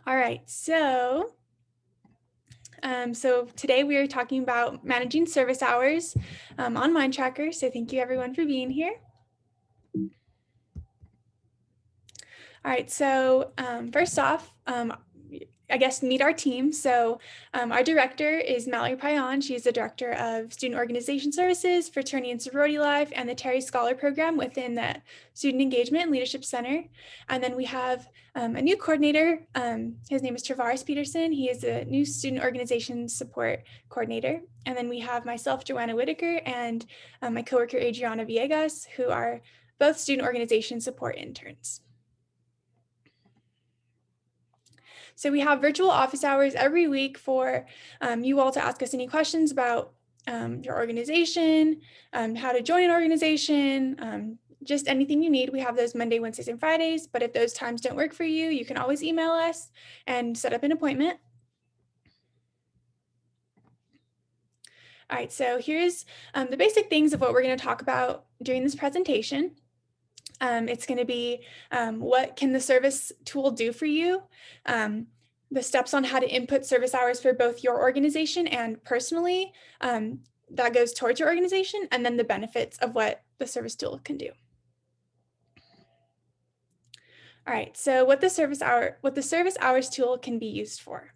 All right, so today we are talking about managing service hours on MineTracker. So thank you everyone for being here. All right, so first off, I guess meet our team. So our director is Mallory Payan. She's the director of Student Organization Services, Fraternity and Sorority Life, and the Terry Scholar Program within the Student Engagement and Leadership Center. And then we have a new coordinator. His name is Travaris Peterson. He is a new Student Organization Support Coordinator. And then we have myself, Joanna Whitaker, and my coworker, Adriana Villegas, who are both Student Organization Support interns. So we have virtual office hours every week for you all to ask us any questions about your organization, how to join an organization, just anything you need. We have those Monday, Wednesdays, and Fridays, but if those times don't work for you, you can always email us and set up an appointment. All right, so here's the basic things of what we're going to talk about during this presentation. It's going to be what can the service tool do for you, the steps on how to input service hours for both your organization and personally that goes towards your organization, and then the benefits of what the service tool can do. All right, so what the service hours tool can be used for.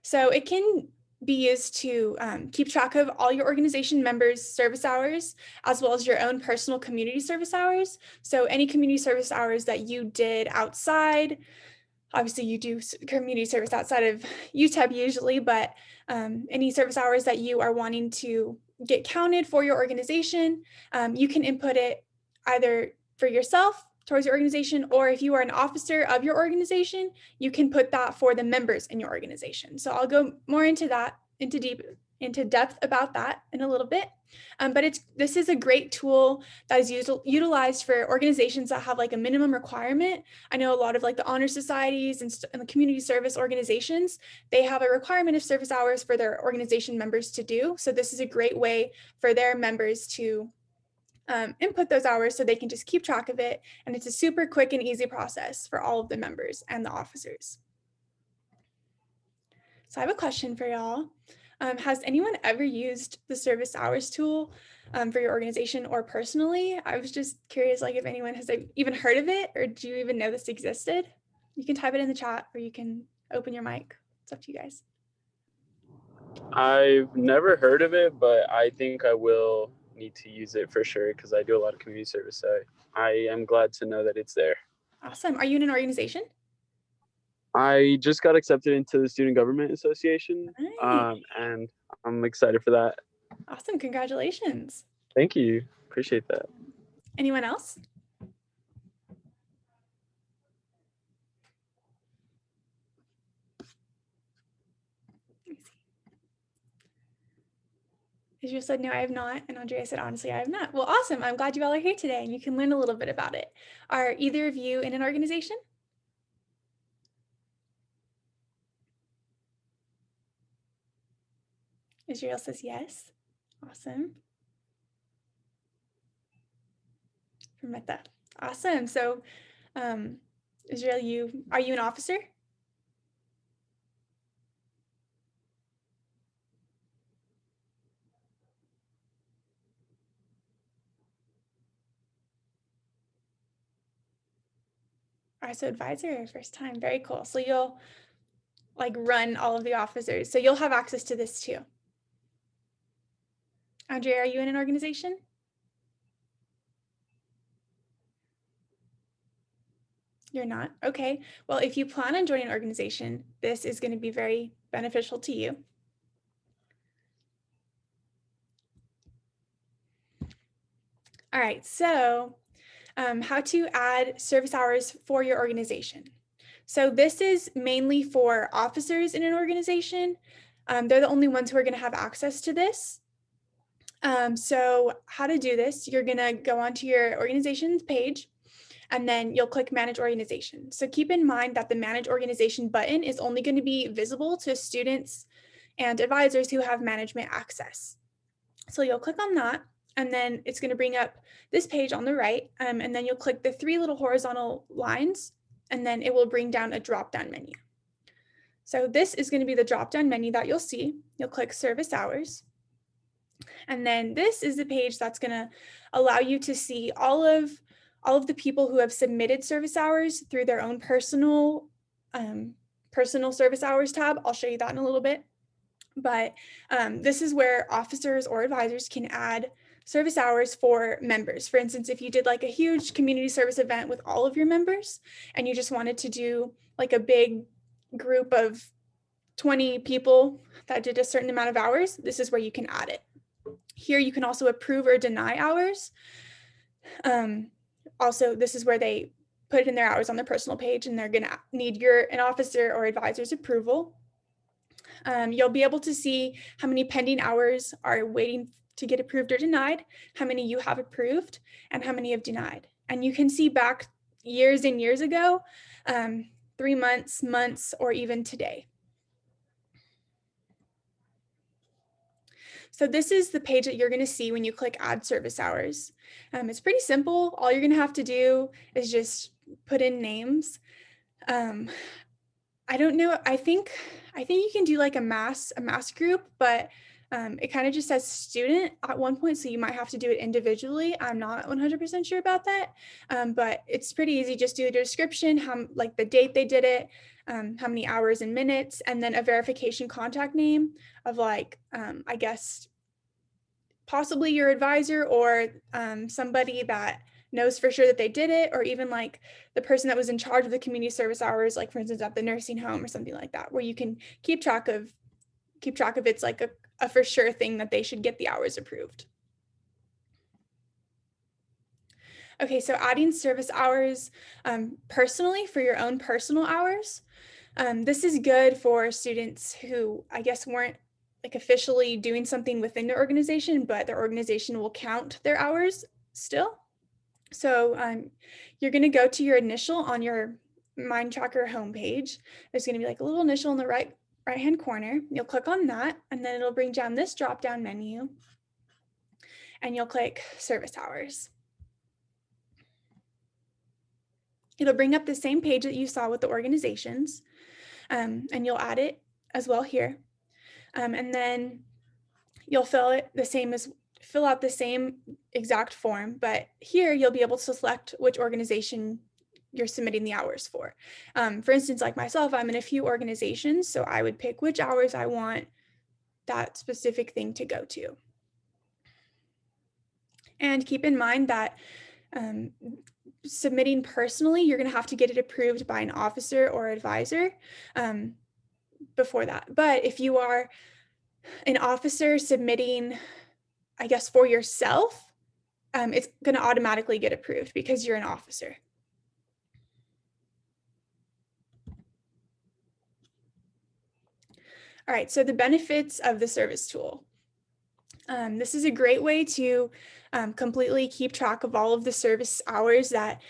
So it can be used to keep track of all your organization members' service hours, as well as your own personal community service hours. So any community service hours that you did outside, obviously you do community service outside of UTEP usually, but any service hours that you are wanting to get counted for your organization, you can input it either for yourself towards your organization, or if you are an officer of your organization, you can put that for the members in your organization. So I'll go more into that, into depth about that in a little bit. But this is a great tool that is utilized for organizations that have like a minimum requirement. I know a lot of like the honor societies and the community service organizations, they have a requirement of service hours for their organization members to do. So this is a great way for their members to input those hours so they can just keep track of it. And it's a super quick and easy process for all of the members and the officers. So I have a question for y'all. Has anyone ever used the service hours tool for your organization or personally? I was just curious, like if anyone has even heard of it, or do you even know this existed? You can type it in the chat or you can open your mic. It's up to you guys. I've never heard of it, but I think I will need to use it for sure because I do a lot of community service. So I am glad to know that it's there. Awesome. Are you in an organization? I just got accepted into the Student Government Association, Nice. and I'm excited for that. Awesome. Congratulations. Thank you. Appreciate that. Anyone else? Israel said, no, I have not. And Andrea said, honestly, I have not. Well, awesome. I'm glad you all are here today and you can learn a little bit about it. Are either of you in an organization? Israel says yes. Awesome. Permetta. Awesome. So, Israel, are you an officer? All right, so advisor, first time, very cool. So you'll like run all of the officers. So you'll have access to this too. Andrea, are you in an organization? You're not? Okay. Well, if you plan on joining an organization, this is going to be very beneficial to you. All right, so how to add service hours for your organization. So this is mainly for officers in an organization. They're the only ones who are going to have access to this. So how to do this, you're going to go onto your organization's page, and then you'll click Manage Organization. So keep in mind that the Manage Organization button is only going to be visible to students and advisors who have management access. So you'll click on that, and then it's going to bring up this page on the right, and then you'll click the three little horizontal lines, and then it will bring down a drop-down menu. So this is going to be the drop-down menu that you'll see. You'll click service hours. And then this is the page that's going to allow you to see all of the people who have submitted service hours through their own personal service hours tab. I'll show you that in a little bit. But this is where officers or advisors can add service hours for members. For instance, if you did like a huge community service event with all of your members and you just wanted to do like a big group of 20 people that did a certain amount of hours, this is where you can add it. Here you can also approve or deny hours. Also, this is where they put in their hours on their personal page, and they're going to need an officer or advisor's approval. You'll be able to see how many pending hours are waiting to get approved or denied, how many you have approved, and how many have denied. And you can see back years and years ago, 3 months, months, or even today. So this is the page that you're going to see when you click add service hours. It's pretty simple. All you're going to have to do is just put in names. I don't know. I think you can do like a mass group, but it kind of just says student at one point, so you might have to do it individually. I'm not 100% sure about that, but it's pretty easy. Just do the description, like the date they did it, how many hours and minutes, and then a verification contact name of like, I guess, possibly your advisor or somebody that knows for sure that they did it, or even like the person that was in charge of the community service hours, like for instance at the nursing home or something like that, where you can keep track of it's like a for sure thing that they should get the hours approved. Okay, so adding service hours personally for your own personal hours. This is good for students who I guess weren't like officially doing something within their organization, but their organization will count their hours still. So you're going to go to your initial on your MineTracker homepage. There's going to be like a little initial in the right-hand corner. You'll click on that, and then it'll bring down this drop-down menu, and you'll click service hours. It'll bring up the same page that you saw with the organizations, and you'll add it as well here. And then you'll fill out the same exact form, but here you'll be able to select which organization you're submitting the hours for. For instance, like myself, I'm in a few organizations, so I would pick which hours I want that specific thing to go to. And keep in mind that submitting personally, you're going to have to get it approved by an officer or advisor before that. But if you are an officer submitting, I guess, for yourself, it's going to automatically get approved because you're an officer. All right, so the benefits of the service tool. This is a great way to completely keep track of all of the service hours that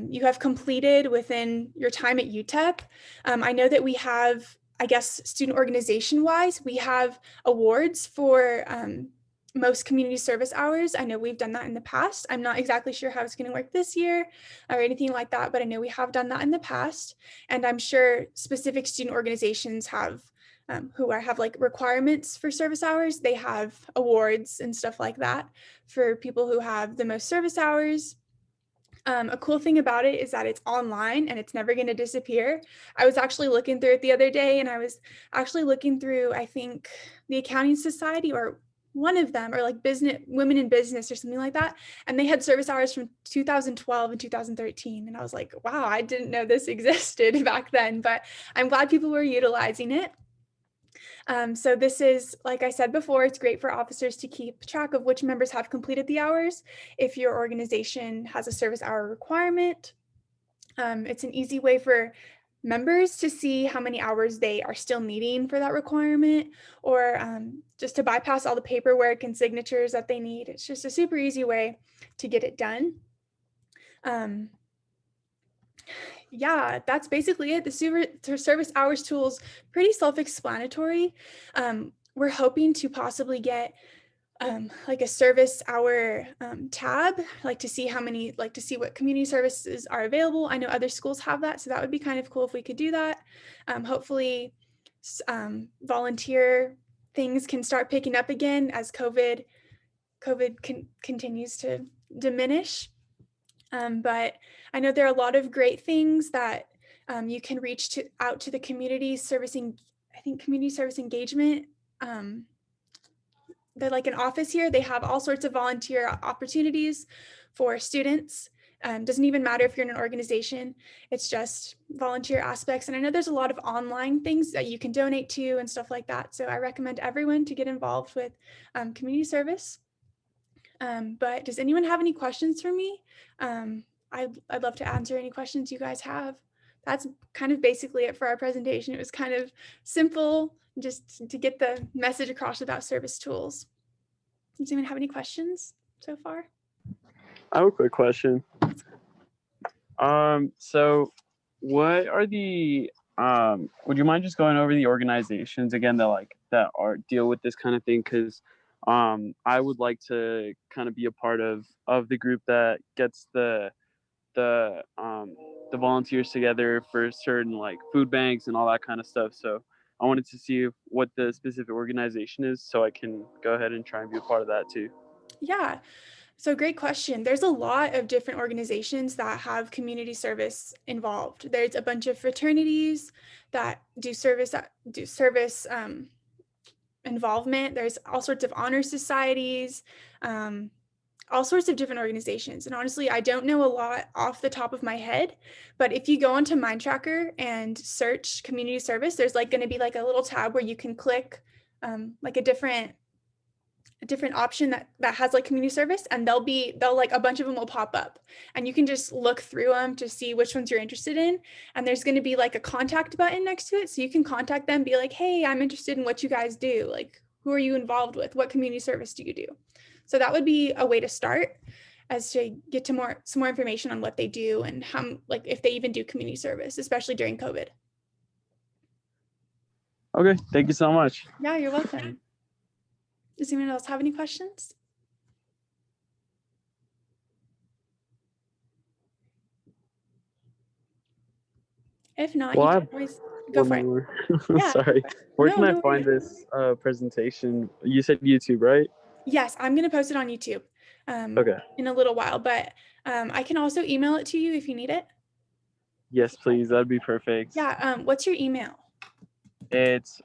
you have completed within your time at UTEP. I know that we have, I guess, student organization-wise, we have awards for most community service hours. I know we've done that in the past. I'm not exactly sure how it's going to work this year or anything like that, but I know we have done that in the past. And I'm sure specific student organizations have who have like requirements for service hours. They have awards and stuff like that for people who have the most service hours. A cool thing about it is that it's online and it's never going to disappear. I was actually looking through it the other day, and I was actually looking through, I think, the Accounting Society or one of them, or like Women in Business or something like that. And they had service hours from 2012 and 2013. And I was like, wow, I didn't know this existed back then, but I'm glad people were utilizing it. So this is, like I said before, it's great for officers to keep track of which members have completed the hours. If your organization has a service hour requirement, it's an easy way for members to see how many hours they are still needing for that requirement, or just to bypass all the paperwork and signatures that they need. It's just a super easy way to get it done. Yeah, that's basically it. The service hours tool is pretty self-explanatory. We're hoping to possibly get like a service hour tab, like to see what community services are available. I know other schools have that, so that would be kind of cool if we could do that. Hopefully volunteer things can start picking up again as COVID continues to diminish. But I know there are a lot of great things that you can reach out to the community servicing, I think community service engagement. They're like an office here. They have all sorts of volunteer opportunities for students. Doesn't even matter if you're in an organization, it's just volunteer aspects. And I know there's a lot of online things that you can donate to and stuff like that. So I recommend everyone to get involved with community service. But does anyone have any questions for me? I'd love to answer any questions you guys have. That's kind of basically it for our presentation. It was kind of simple, just to get the message across about service tools. Does anyone have any questions so far? I have a quick question. So what are the would you mind just going over the organizations again that are deal with this kind of thing? Because I would like to kind of be a part of the group that gets the volunteers together for certain like food banks and all that kind of stuff. So I wanted to see what the specific organization is so I can go ahead and try and be a part of that too. Yeah. So great question. There's a lot of different organizations that have community service involved. There's a bunch of fraternities that do service involvement. There's all sorts of honor societies, all sorts of different organizations. And honestly, I don't know a lot off the top of my head, but if you go onto MineTracker and search community service, there's like going to be like a little tab where you can click like a different option that has like community service, and they'll like a bunch of them will pop up, and you can just look through them to see which ones you're interested in. And there's going to be like a contact button next to it, so you can contact them, be like, hey, I'm interested in what you guys do. Like, who are you involved with? What community service do you do? So that would be a way to start, as to get to some more information on what they do and how, like, if they even do community service, especially during COVID. Okay, thank you so much. Yeah, you're welcome. Does anyone else have any questions? If not, you can always go for it. Yeah. Sorry. Where can I find this presentation? You said YouTube, right? Yes, I'm going to post it on YouTube in a little while, but I can also email it to you if you need it. Yes, please. That'd be perfect. Yeah. What's your email? It's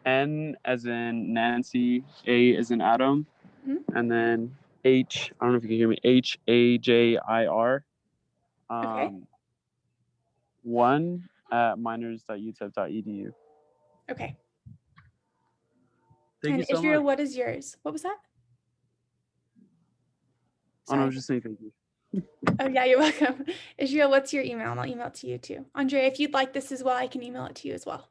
N as in Nancy, A as in Adam, and then H. I don't know if you can hear me. HAJIR. Okay. 1 at miners.utep.edu. Okay. Thank you so Israel, much. what is yours? What was that? Oh, no, I was just saying thank you. Oh, yeah, you're welcome. Israel, what's your email? And I'll email it to you too. Andrea, if you'd like this as well, I can email it to you as well.